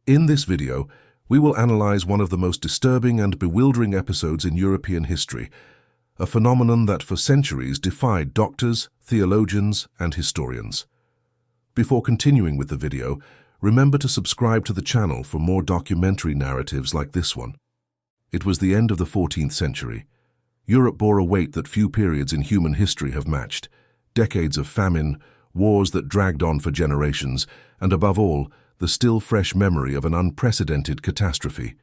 In this video, we will analyze one of the most disturbing and bewildering episodes in European history, a phenomenon that for centuries defied doctors, theologians, and historians. Before continuing with the video, remember to subscribe to the channel for more documentary narratives like this one. It was the end of the 14th century. Europe bore a weight that few periods in human history have matched. Decades of famine, wars that dragged on for generations, and above all, the still fresh memory of an unprecedented catastrophe.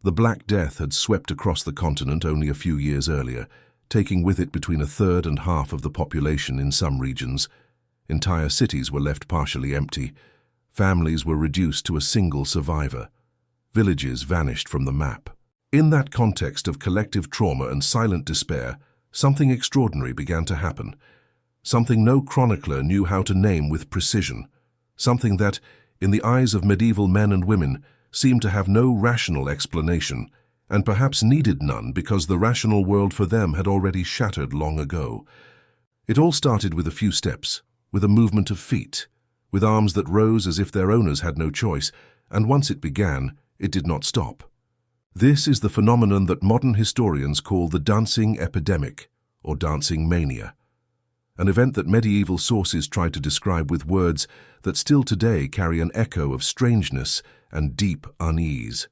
The Black Death had swept across the continent only a few years earlier, taking with it between a third and half of the population in some regions. Entire cities were left partially empty. Families were reduced to a single survivor. Villages vanished from the map. In that context of collective trauma and silent despair, something extraordinary began to happen. Something no chronicler knew how to name with precision. Something that, in the eyes of medieval men and women, seemed to have no rational explanation, and perhaps needed none because the rational world for them had already shattered long ago. It all started with a few steps, with a movement of feet, with arms that rose as if their owners had no choice, and once it began, it did not stop. This is the phenomenon that modern historians call the dancing epidemic, or dancing mania. An event that medieval sources tried to describe with words that still today carry an echo of strangeness and deep unease.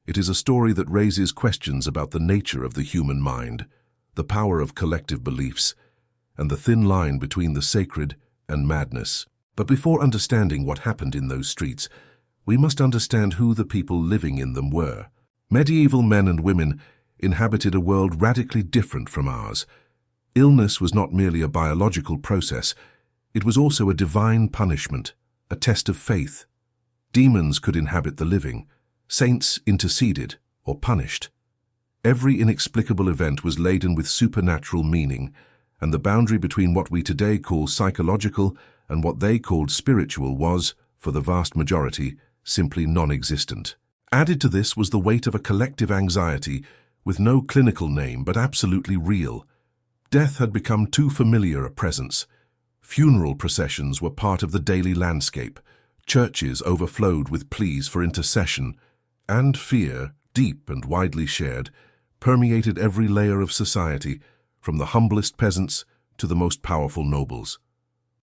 It is a story that raises questions about the nature of the human mind, the power of collective beliefs, and the thin line between the sacred and madness. But before understanding what happened in those streets, we must understand who the people living in them were. Medieval men and women inhabited a world radically different from ours. Illness was not merely a biological process, it was also a divine punishment, a test of faith. Demons could inhabit the living, saints interceded or punished. Every inexplicable event was laden with supernatural meaning, and the boundary between what we today call psychological and what they called spiritual was, for the vast majority, simply non-existent. Added to this was the weight of a collective anxiety with no clinical name but absolutely real. Death had become too familiar a presence. Funeral processions were part of the daily landscape. Churches overflowed with pleas for intercession, and fear, deep and widely shared, permeated every layer of society, from the humblest peasants to the most powerful nobles.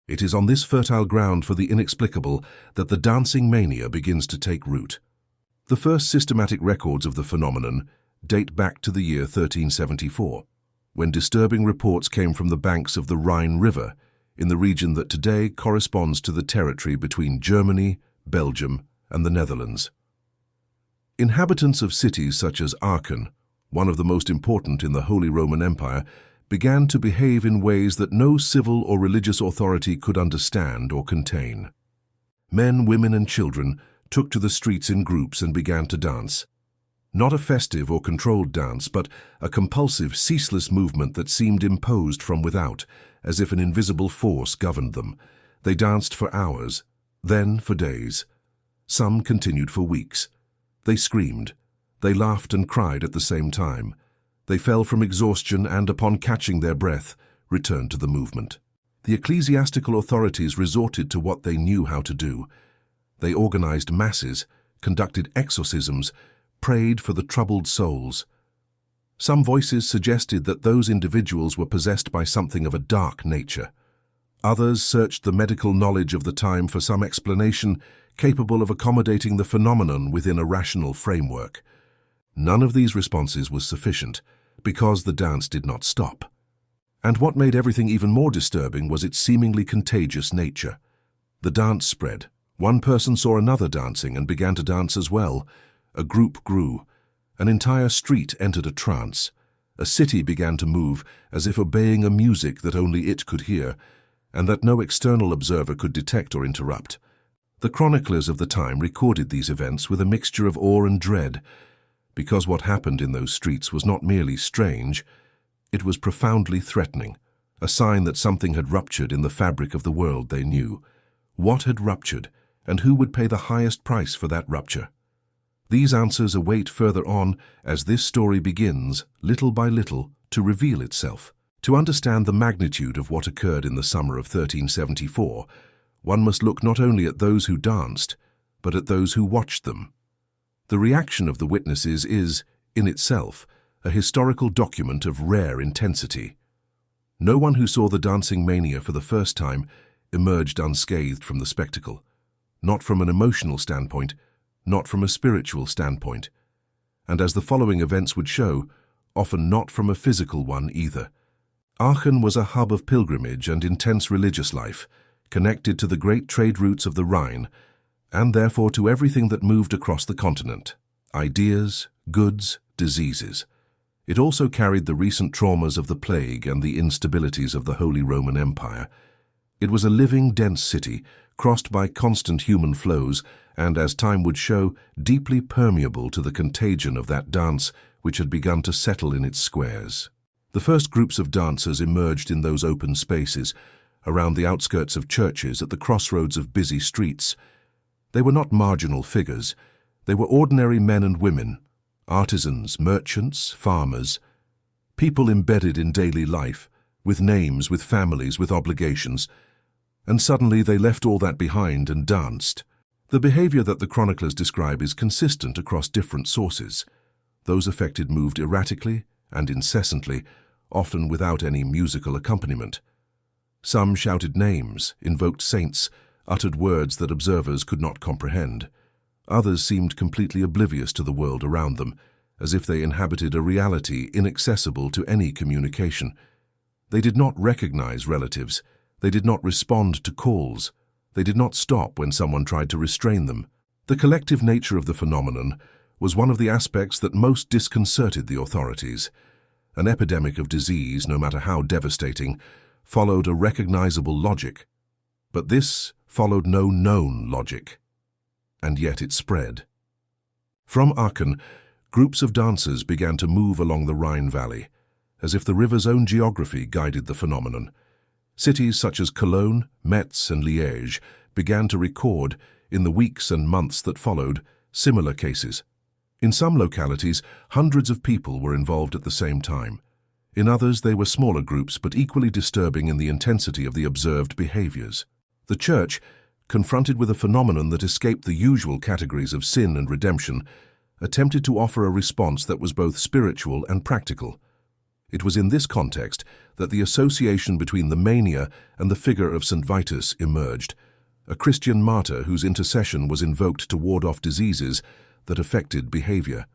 It is on this fertile ground for the inexplicable that the dancing mania begins to take root. The first systematic records of the phenomenon date back to the year 1374. When disturbing reports came from the banks of the Rhine River, in the region that today corresponds to the territory between Germany, Belgium, and the Netherlands. Inhabitants of cities such as Aachen, one of the most important in the Holy Roman Empire, began to behave in ways that no civil or religious authority could understand or contain. Men, women, and children took to the streets in groups and began to dance. Not a festive or controlled dance, but a compulsive, ceaseless movement that seemed imposed from without, as if an invisible force governed them. They danced for hours, then for days. Some continued for weeks. They screamed. They laughed and cried at the same time. They fell from exhaustion and, upon catching their breath, returned to the movement. The ecclesiastical authorities resorted to what they knew how to do. They organized masses, conducted exorcisms, prayed for the troubled souls. Some voices suggested that those individuals were possessed by something of a dark nature. Others searched the medical knowledge of the time for some explanation capable of accommodating the phenomenon within a rational framework. None of these responses was sufficient, because the dance did not stop. And what made everything even more disturbing was its seemingly contagious nature. The dance spread. One person saw another dancing and began to dance as well. A group grew. An entire street entered a trance. A city began to move as if obeying a music that only it could hear, and that no external observer could detect or interrupt. The chroniclers of the time recorded these events with a mixture of awe and dread, because what happened in those streets was not merely strange, it was profoundly threatening, a sign that something had ruptured in the fabric of the world they knew. What had ruptured, and who would pay the highest price for that rupture? These answers await further on as this story begins, little by little, to reveal itself. To understand the magnitude of what occurred in the summer of 1374, one must look not only at those who danced, but at those who watched them. The reaction of the witnesses is, in itself, a historical document of rare intensity. No one who saw the dancing mania for the first time emerged unscathed from the spectacle, not from an emotional standpoint, not from a spiritual standpoint, and as the following events would show, often not from a physical one either. Aachen was a hub of pilgrimage and intense religious life, connected to the great trade routes of the Rhine, and therefore to everything that moved across the continent: ideas, goods, diseases. It also carried the recent traumas of the plague and the instabilities of the Holy Roman Empire. It was a living, dense city, crossed by constant human flows, and, as time would show, deeply permeable to the contagion of that dance which had begun to settle in its squares. The first groups of dancers emerged in those open spaces, around the outskirts of churches, at the crossroads of busy streets. They were not marginal figures. They were ordinary men and women, artisans, merchants, farmers, people embedded in daily life, with names, with families, with obligations. And suddenly they left all that behind and danced. The behavior that the chroniclers describe is consistent across different sources. Those affected moved erratically and incessantly, often without any musical accompaniment. Some shouted names, invoked saints, uttered words that observers could not comprehend. Others seemed completely oblivious to the world around them, as if they inhabited a reality inaccessible to any communication. They did not recognize relatives. They did not respond to calls. They did not stop when someone tried to restrain them. The collective nature of the phenomenon was one of the aspects that most disconcerted the authorities. An epidemic of disease, no matter how devastating, followed a recognizable logic. But this followed no known logic. And yet it spread. From Aachen, groups of dancers began to move along the Rhine Valley, as if the river's own geography guided the phenomenon. Cities such as Cologne, Metz, and Liège began to record, in the weeks and months that followed, similar cases. In some localities, hundreds of people were involved at the same time. In others, they were smaller groups, but equally disturbing in the intensity of the observed behaviors. The Church, confronted with a phenomenon that escaped the usual categories of sin and redemption, attempted to offer a response that was both spiritual and practical. It was in this context that the association between the mania and the figure of St. Vitus emerged, a Christian martyr whose intercession was invoked to ward off diseases that affected behavior.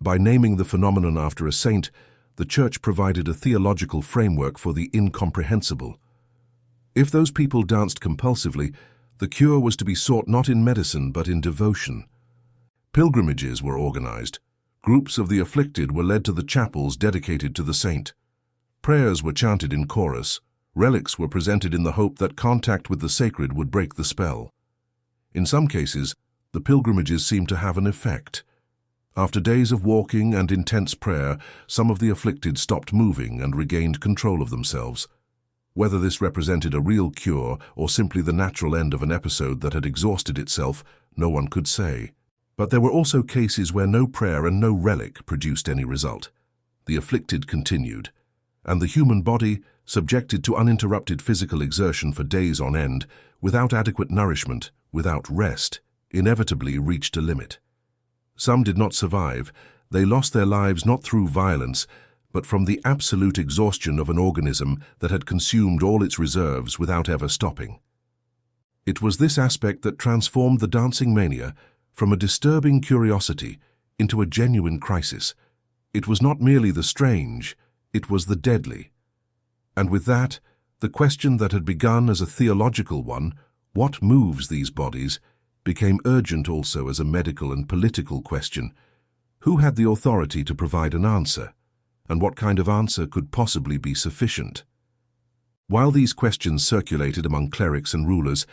By naming the phenomenon after a saint, the Church provided a theological framework for the incomprehensible. If those people danced compulsively, the cure was to be sought not in medicine but in devotion. Pilgrimages were organized. Groups of the afflicted were led to the chapels dedicated to the saint. Prayers were chanted in chorus. Relics were presented in the hope that contact with the sacred would break the spell. In some cases, the pilgrimages seemed to have an effect. After days of walking and intense prayer, some of the afflicted stopped moving and regained control of themselves. Whether this represented a real cure or simply the natural end of an episode that had exhausted itself, no one could say. But there were also cases where no prayer and no relic produced any result. The afflicted continued, and the human body, subjected to uninterrupted physical exertion for days on end, without adequate nourishment, without rest, inevitably reached a limit. Some did not survive. They lost their lives not through violence, but from the absolute exhaustion of an organism that had consumed all its reserves without ever stopping. It was this aspect that transformed the dancing mania from a disturbing curiosity into a genuine crisis. It was not merely the strange, it was the deadly. And with that, the question that had begun as a theological one, what moves these bodies, became urgent also as a medical and political question. Who had the authority to provide an answer? And what kind of answer could possibly be sufficient? While these questions circulated among clerics and rulers,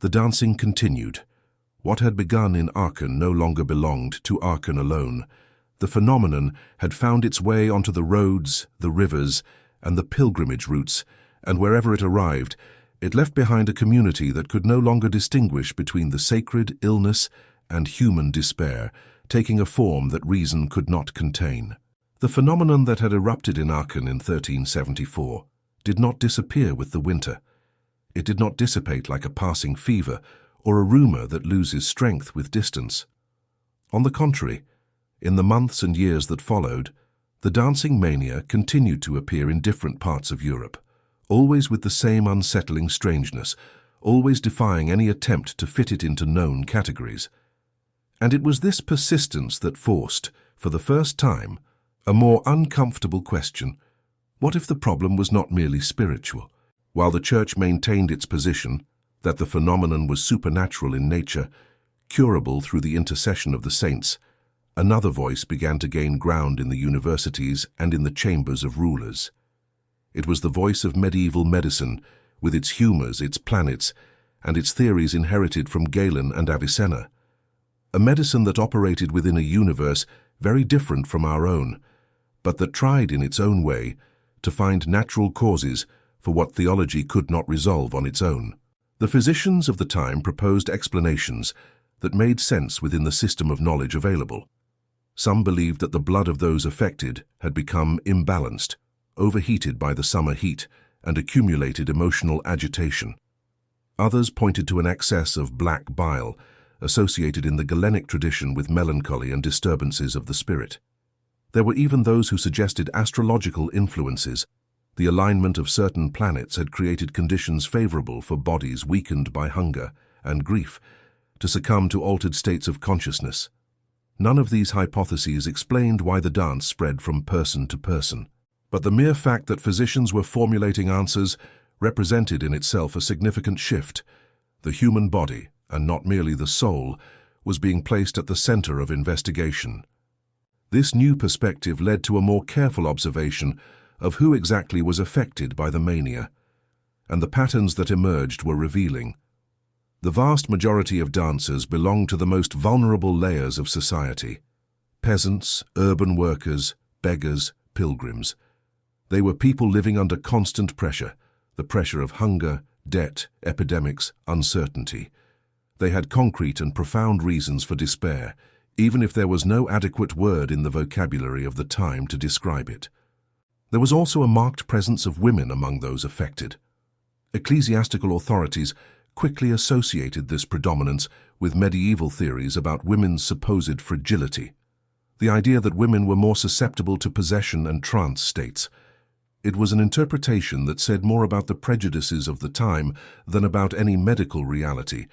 the dancing continued. What had begun in Aachen no longer belonged to Aachen alone. The phenomenon had found its way onto the roads, the rivers, and the pilgrimage routes, and wherever it arrived, it left behind a community that could no longer distinguish between the sacred, illness, and human despair, taking a form that reason could not contain. The phenomenon that had erupted in Aachen in 1374 did not disappear with the winter. It did not dissipate like a passing fever or a rumor that loses strength with distance. On the contrary, in the months and years that followed, the dancing mania continued to appear in different parts of Europe, always with the same unsettling strangeness, always defying any attempt to fit it into known categories. And it was this persistence that forced, for the first time, a more uncomfortable question: what if the problem was not merely spiritual? While the Church maintained its position that the phenomenon was supernatural in nature, curable through the intercession of the saints, another voice began to gain ground in the universities and in the chambers of rulers. It was the voice of medieval medicine, with its humors, its planets, and its theories inherited from Galen and Avicenna. A medicine that operated within a universe very different from our own, but that tried in its own way to find natural causes for what theology could not resolve on its own. The physicians of the time proposed explanations that made sense within the system of knowledge available. Some believed that the blood of those affected had become imbalanced, overheated by the summer heat, and accumulated emotional agitation. Others pointed to an excess of black bile, associated in the Galenic tradition with melancholy and disturbances of the spirit. There were even those who suggested astrological influences. The alignment of certain planets had created conditions favorable for bodies weakened by hunger and grief to succumb to altered states of consciousness. None of these hypotheses explained why the dance spread from person to person, but the mere fact that physicians were formulating answers represented in itself a significant shift. The human body, and not merely the soul, was being placed at the center of investigation. This new perspective led to a more careful observation of who exactly was affected by the mania, and the patterns that emerged were revealing. The vast majority of dancers belonged to the most vulnerable layers of society: peasants, urban workers, beggars, pilgrims. They were people living under constant pressure, the pressure of hunger, debt, epidemics, uncertainty. They had concrete and profound reasons for despair, even if there was no adequate word in the vocabulary of the time to describe it. There was also a marked presence of women among those affected. Ecclesiastical authorities quickly associated this predominance with medieval theories about women's supposed fragility. The idea that women were more susceptible to possession and trance states. It was an interpretation that said more about the prejudices of the time than about any medical reality,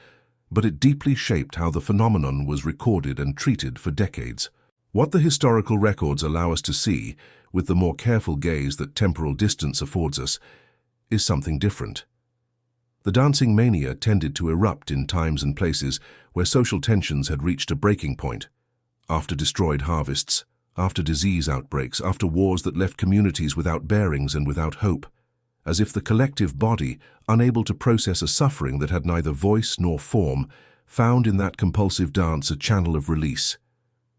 but it deeply shaped how the phenomenon was recorded and treated for decades. What the historical records allow us to see, with the more careful gaze that temporal distance affords us, is something different. The dancing mania tended to erupt in times and places where social tensions had reached a breaking point. After destroyed harvests, after disease outbreaks, after wars that left communities without bearings and without hope, as if the collective body, unable to process a suffering that had neither voice nor form, found in that compulsive dance a channel of release,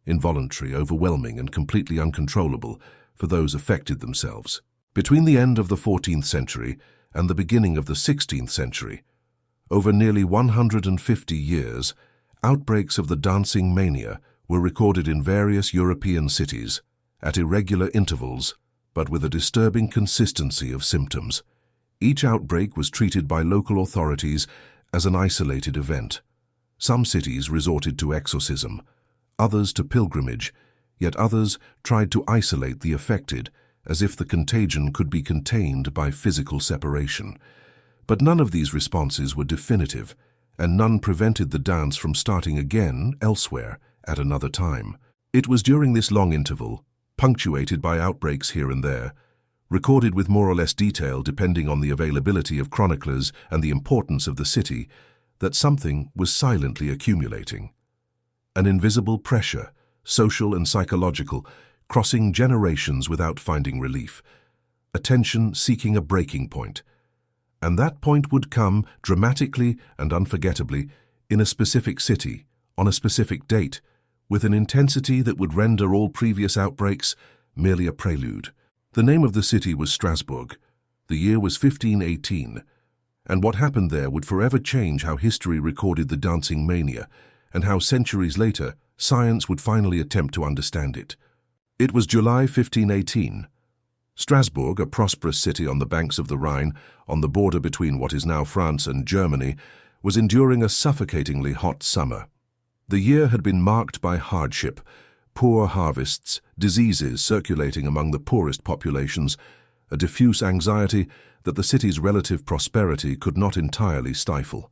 involuntary, overwhelming, and completely uncontrollable for those affected themselves. Between the end of the 14th century and the beginning of the 16th century, over nearly 150 years, outbreaks of the dancing mania were recorded in various European cities, at irregular intervals, but with a disturbing consistency of symptoms. Each outbreak was treated by local authorities as an isolated event. Some cities resorted to exorcism, others to pilgrimage, yet others tried to isolate the affected, as if the contagion could be contained by physical separation. But none of these responses were definitive, and none prevented the dance from starting again elsewhere at another time. It was during this long interval, punctuated by outbreaks here and there, recorded with more or less detail depending on the availability of chroniclers and the importance of the city, that something was silently accumulating. An invisible pressure, social and psychological, crossing generations without finding relief, a tension seeking a breaking point. And that point would come dramatically and unforgettably in a specific city, on a specific date, with an intensity that would render all previous outbreaks merely a prelude. The name of the city was Strasbourg. The year was 1518, and what happened there would forever change how history recorded the dancing mania, and how centuries later science would finally attempt to understand it. It was July 1518. Strasbourg, a prosperous city on the banks of the Rhine, on the border between what is now France and Germany, was enduring a suffocatingly hot summer. The year had been marked by hardship, poor harvests, diseases circulating among the poorest populations, a diffuse anxiety that the city's relative prosperity could not entirely stifle.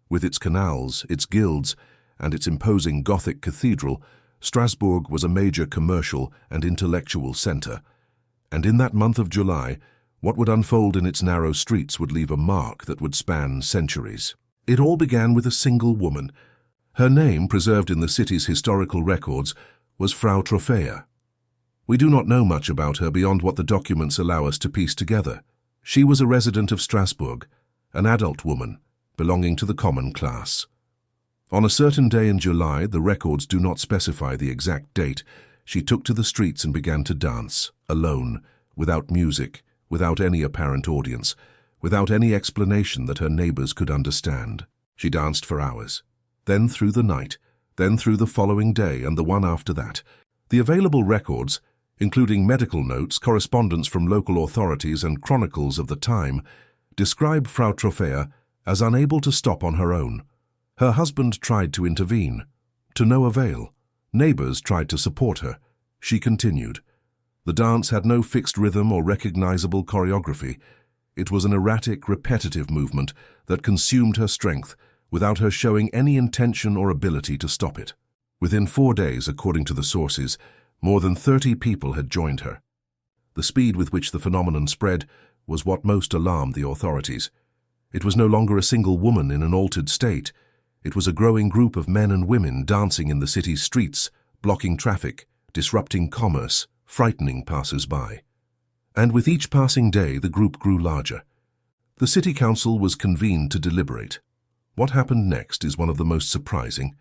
With its canals, its guilds, and its imposing Gothic cathedral, Strasbourg was a major commercial and intellectual centre, and in that month of July, what would unfold in its narrow streets would leave a mark that would span centuries. It all began with a single woman. Her name, preserved in the city's historical records, was Frau Trophäa. We do not know much about her beyond what the documents allow us to piece together. She was a resident of Strasbourg, an adult woman, belonging to the common class. On a certain day in July, the records do not specify the exact date, she took to the streets and began to dance, alone, without music, without any apparent audience, without any explanation that her neighbors could understand. She danced for hours, then through the night, then through the following day and the one after that. The available records, including medical notes, correspondence from local authorities and chronicles of the time, describe Frau Trophäa as unable to stop on her own. Her husband tried to intervene. To no avail. Neighbors tried to support her. She continued. The dance had no fixed rhythm or recognizable choreography. It was an erratic, repetitive movement that consumed her strength without her showing any intention or ability to stop it. Within 4 days, according to the sources, more than 30 people had joined her. The speed with which the phenomenon spread was what most alarmed the authorities. It was no longer a single woman in an altered state. It was a growing group of men and women dancing in the city's streets, blocking traffic, disrupting commerce, frightening passers-by. And with each passing day, the group grew larger. The city council was convened to deliberate. What happened next is one of the most surprising,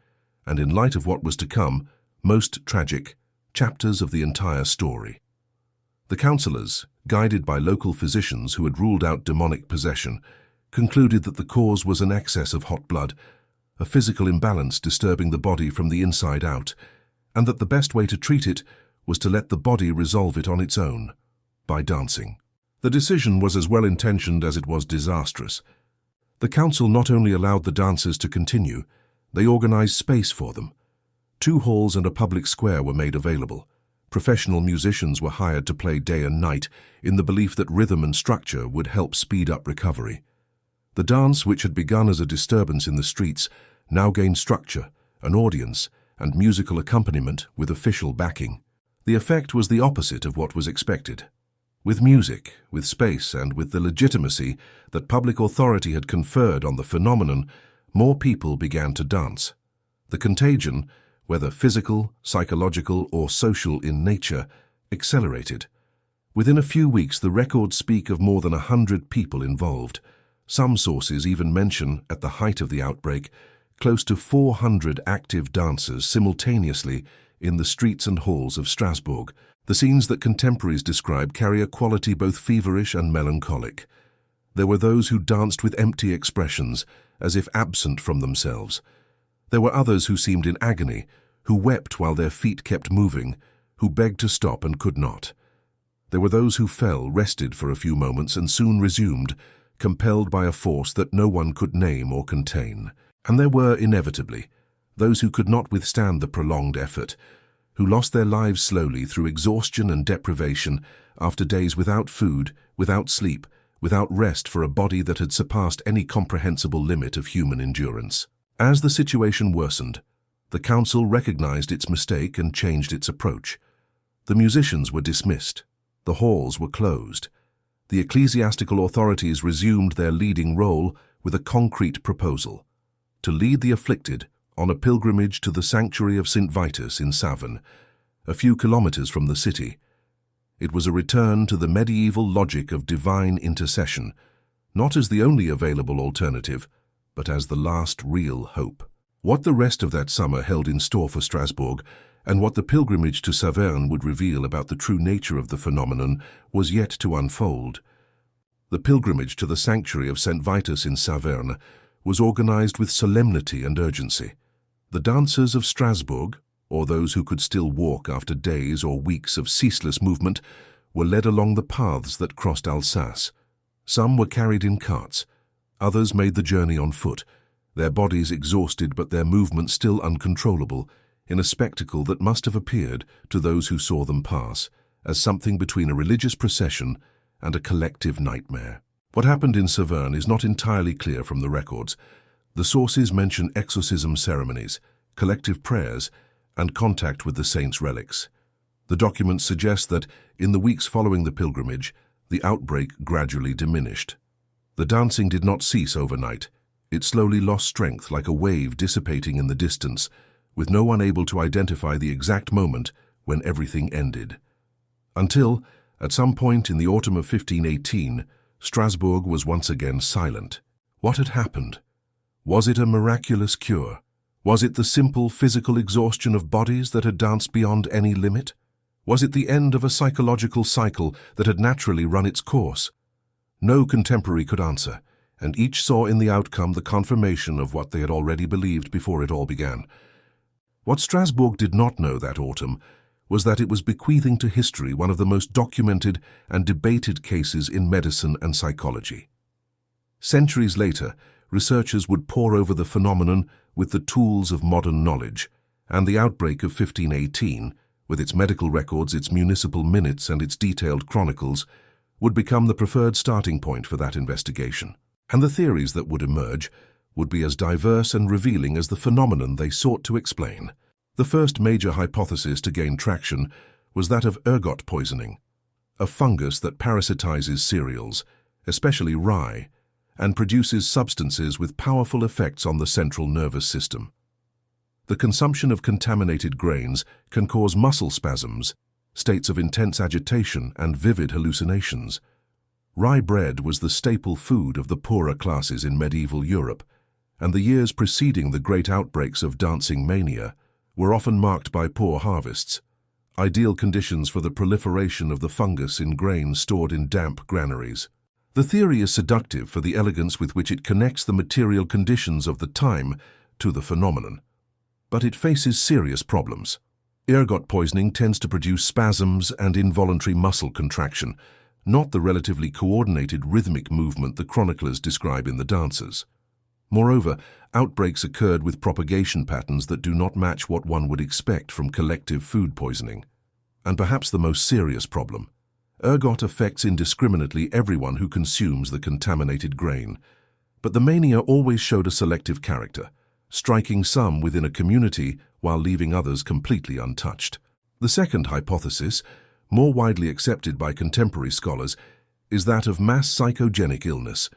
and in light of what was to come, most tragic, chapters of the entire story. The councillors, guided by local physicians who had ruled out demonic possession, concluded that the cause was an excess of hot blood, a physical imbalance disturbing the body from the inside out, and that the best way to treat it was to let the body resolve it on its own, by dancing. The decision was as well-intentioned as it was disastrous. The council not only allowed the dancers to continue, they organized space for them. 2 halls and a public square were made available. Professional musicians were hired to play day and night in the belief that rhythm and structure would help speed up recovery. The dance, which had begun as a disturbance in the streets, now gained structure, an audience, and musical accompaniment with official backing. The effect was the opposite of what was expected. With music, with space, and with the legitimacy that public authority had conferred on the phenomenon, more people began to dance. The contagion, whether physical, psychological, or social in nature, accelerated. Within a few weeks, the records speak of more than 100 people involved. Some sources even mention, at the height of the outbreak, close to 400 active dancers simultaneously in the streets and halls of Strasbourg. The scenes that contemporaries describe carry a quality both feverish and melancholic. There were those who danced with empty expressions, as if absent from themselves. There were others who seemed in agony, who wept while their feet kept moving, who begged to stop and could not. There were those who fell, rested for a few moments, and soon resumed, compelled by a force that no one could name or contain. And there were, inevitably, those who could not withstand the prolonged effort, who lost their lives slowly through exhaustion and deprivation after days without food, without sleep, without rest for a body that had surpassed any comprehensible limit of human endurance. As the situation worsened, the council recognized its mistake and changed its approach. The musicians were dismissed. The halls were closed. The ecclesiastical authorities resumed their leading role with a concrete proposal: to lead the afflicted on a pilgrimage to the sanctuary of St. Vitus in Saverne, a few kilometers from the city. It was a return to the medieval logic of divine intercession, not as the only available alternative, but as the last real hope. What the rest of that summer held in store for Strasbourg, and what the pilgrimage to Saverne would reveal about the true nature of the phenomenon, was yet to unfold. The pilgrimage to the sanctuary of St. Vitus in Saverne was organized with solemnity and urgency. The dancers of Strasbourg, or those who could still walk after days or weeks of ceaseless movement, were led along the paths that crossed Alsace. Some were carried in carts, others made the journey on foot, their bodies exhausted but their movements still uncontrollable, in a spectacle that must have appeared, to those who saw them pass, as something between a religious procession and a collective nightmare. What happened in Saverne is not entirely clear from the records. The sources mention exorcism ceremonies, collective prayers, and contact with the saints' relics. The documents suggest that, in the weeks following the pilgrimage, the outbreak gradually diminished. The dancing did not cease overnight. It slowly lost strength like a wave dissipating in the distance, with no one able to identify the exact moment when everything ended. Until, at some point in the autumn of 1518, Strasbourg was once again silent. What had happened? Was it a miraculous cure? Was it the simple physical exhaustion of bodies that had danced beyond any limit? Was it the end of a psychological cycle that had naturally run its course? No contemporary could answer, and each saw in the outcome the confirmation of what they had already believed before it all began. What Strasbourg did not know that autumn was that it was bequeathing to history one of the most documented and debated cases in medicine and psychology. Centuries later, researchers would pore over the phenomenon with the tools of modern knowledge, and the outbreak of 1518, with its medical records, its municipal minutes, and its detailed chronicles, would become the preferred starting point for that investigation. And the theories that would emerge would be as diverse and revealing as the phenomenon they sought to explain. The first major hypothesis to gain traction was that of ergot poisoning, a fungus that parasitizes cereals, especially rye, and produces substances with powerful effects on the central nervous system. The consumption of contaminated grains can cause muscle spasms, states of intense agitation, and vivid hallucinations. Rye bread was the staple food of the poorer classes in medieval Europe, and the years preceding the great outbreaks of dancing mania were often marked by poor harvests, ideal conditions for the proliferation of the fungus in grain stored in damp granaries. The theory is seductive for the elegance with which it connects the material conditions of the time to the phenomenon. But it faces serious problems. Ergot poisoning tends to produce spasms and involuntary muscle contraction, not the relatively coordinated rhythmic movement the chroniclers describe in the dances. Moreover, outbreaks occurred with propagation patterns that do not match what one would expect from collective food poisoning. And perhaps the most serious problem, ergot affects indiscriminately everyone who consumes the contaminated grain. But the mania always showed a selective character, striking some within a community while leaving others completely untouched. The second hypothesis, more widely accepted by contemporary scholars, is that of mass psychogenic illness,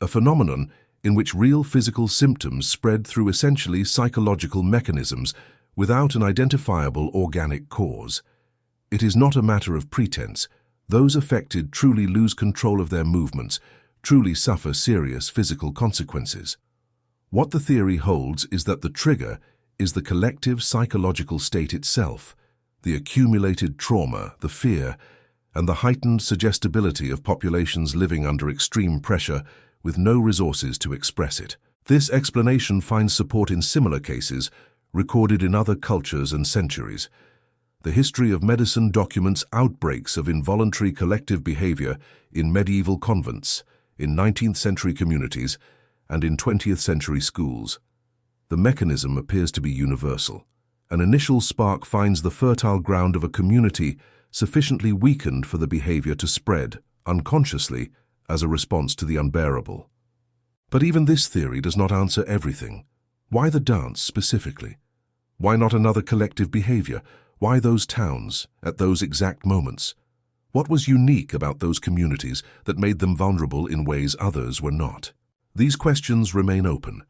a phenomenon in which real physical symptoms spread through essentially psychological mechanisms without an identifiable organic cause. It is not a matter of pretense. Those affected truly lose control of their movements, truly suffer serious physical consequences. What the theory holds is that the trigger is the collective psychological state itself, the accumulated trauma, the fear, and the heightened suggestibility of populations living under extreme pressure with no resources to express it. This explanation finds support in similar cases recorded in other cultures and centuries. The history of medicine documents outbreaks of involuntary collective behavior in medieval convents, in 19th century communities, and in 20th century schools. The mechanism appears to be universal. An initial spark finds the fertile ground of a community sufficiently weakened for the behavior to spread, unconsciously, as a response to the unbearable. But even this theory does not answer everything. Why the dance specifically? Why not another collective behavior? Why those towns, at those exact moments? What was unique about those communities that made them vulnerable in ways others were not? These questions remain open,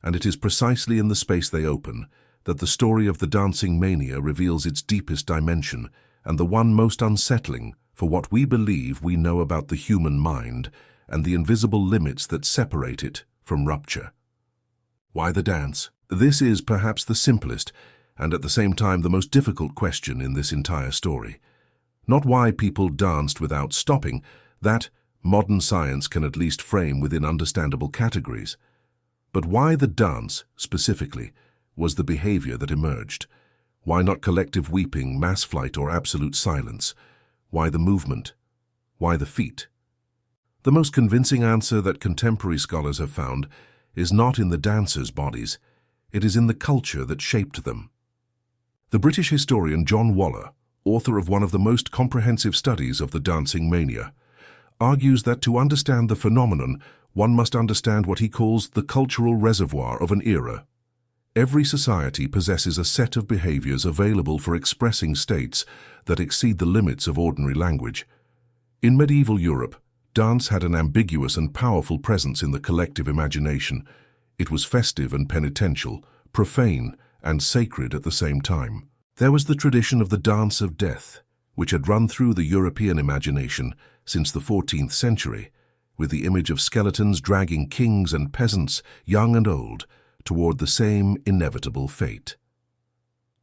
and it is precisely in the space they open that the story of the dancing mania reveals its deepest dimension and the one most unsettling for what we believe we know about the human mind and the invisible limits that separate it from rupture. Why the dance? This is perhaps the simplest and at the same time the most difficult question in this entire story. Not why people danced without stopping, that modern science can at least frame within understandable categories, but why the dance, specifically, was the behavior that emerged. Why not collective weeping, mass flight, or absolute silence? Why the movement? Why the feet? The most convincing answer that contemporary scholars have found is not in the dancers' bodies, it is in the culture that shaped them. The British historian John Waller, author of one of the most comprehensive studies of the dancing mania, argues that to understand the phenomenon, one must understand what he calls the cultural reservoir of an era. Every society possesses a set of behaviors available for expressing states that exceed the limits of ordinary language. In medieval Europe, dance had an ambiguous and powerful presence in the collective imagination. It was festive and penitential, profane and sacred at the same time. There was the tradition of the dance of death, which had run through the European imagination since the 14th century, with the image of skeletons dragging kings and peasants, young and old, toward the same inevitable fate.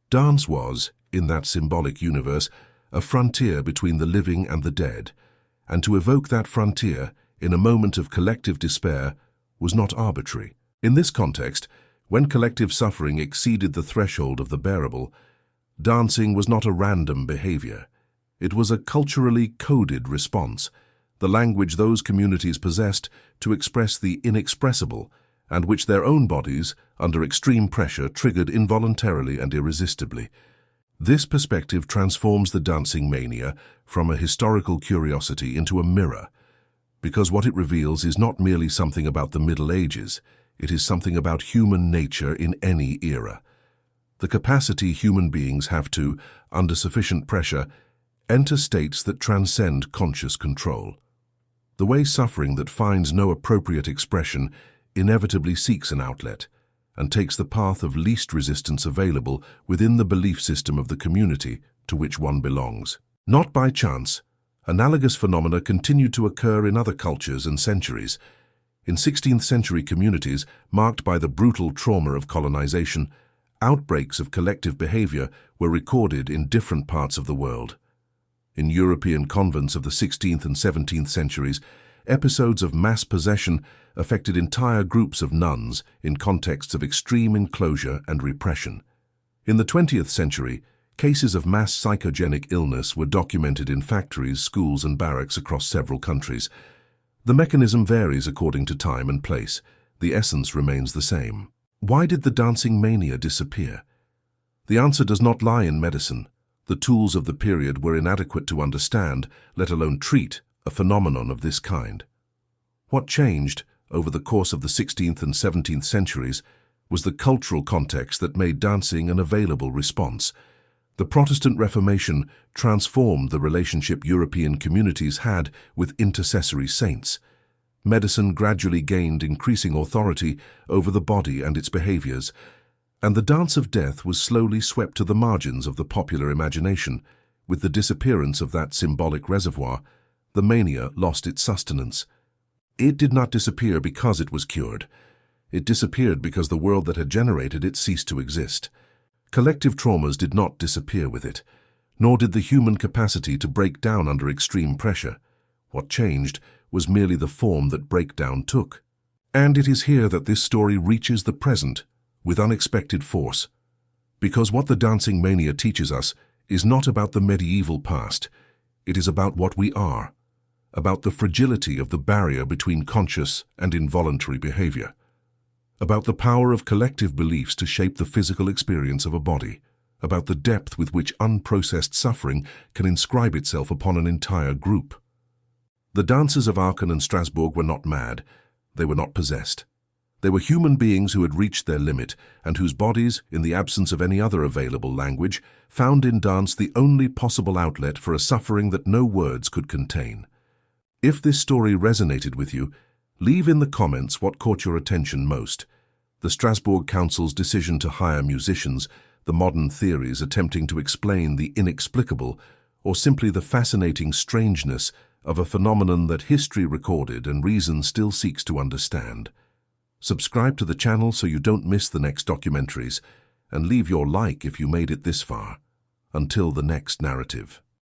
Dance was, in that symbolic universe, a frontier between the living and the dead, and to evoke that frontier in a moment of collective despair was not arbitrary. In this context, when collective suffering exceeded the threshold of the bearable, dancing was not a random behavior. It was a culturally coded response, the language those communities possessed to express the inexpressible, and which their own bodies, under extreme pressure, triggered involuntarily and irresistibly. This perspective transforms the dancing mania from a historical curiosity into a mirror, because what it reveals is not merely something about the Middle Ages, it is something about human nature in any era. The capacity human beings have to, under sufficient pressure, enter states that transcend conscious control. The way suffering that finds no appropriate expression inevitably seeks an outlet and takes the path of least resistance available within the belief system of the community to which one belongs. Not by chance, analogous phenomena continued to occur in other cultures and centuries. In 16th century communities marked by the brutal trauma of colonization, outbreaks of collective behavior were recorded in different parts of the world. In European convents of the 16th and 17th centuries, episodes of mass possession affected entire groups of nuns in contexts of extreme enclosure and repression. In the 20th century, cases of mass psychogenic illness were documented in factories, schools, and barracks across several countries. The mechanism varies according to time and place. The essence remains the same. Why did the dancing mania disappear? The answer does not lie in medicine. The tools of the period were inadequate to understand, let alone treat, a phenomenon of this kind. What changed over the course of the 16th and 17th centuries was the cultural context that made dancing an available response. The Protestant Reformation transformed the relationship European communities had with intercessory saints. Medicine gradually gained increasing authority over the body and its behaviors, and the dance of death was slowly swept to the margins of the popular imagination. With the disappearance of that symbolic reservoir, the mania lost its sustenance. It did not disappear because it was cured. It disappeared because the world that had generated it ceased to exist. Collective traumas did not disappear with it, nor did the human capacity to break down under extreme pressure. What changed was merely the form that breakdown took. And it is here that this story reaches the present with unexpected force. Because what the dancing mania teaches us is not about the medieval past, it is about what we are, about the fragility of the barrier between conscious and involuntary behavior, about the power of collective beliefs to shape the physical experience of a body, about the depth with which unprocessed suffering can inscribe itself upon an entire group. The dancers of Aachen and Strasbourg were not mad, they were not possessed. They were human beings who had reached their limit and whose bodies, in the absence of any other available language, found in dance the only possible outlet for a suffering that no words could contain. If this story resonated with you, leave in the comments what caught your attention most. The Strasbourg Council's decision to hire musicians, the modern theories attempting to explain the inexplicable, or simply the fascinating strangeness of a phenomenon that history recorded and reason still seeks to understand. Subscribe to the channel so you don't miss the next documentaries, and leave your like if you made it this far. Until the next narrative.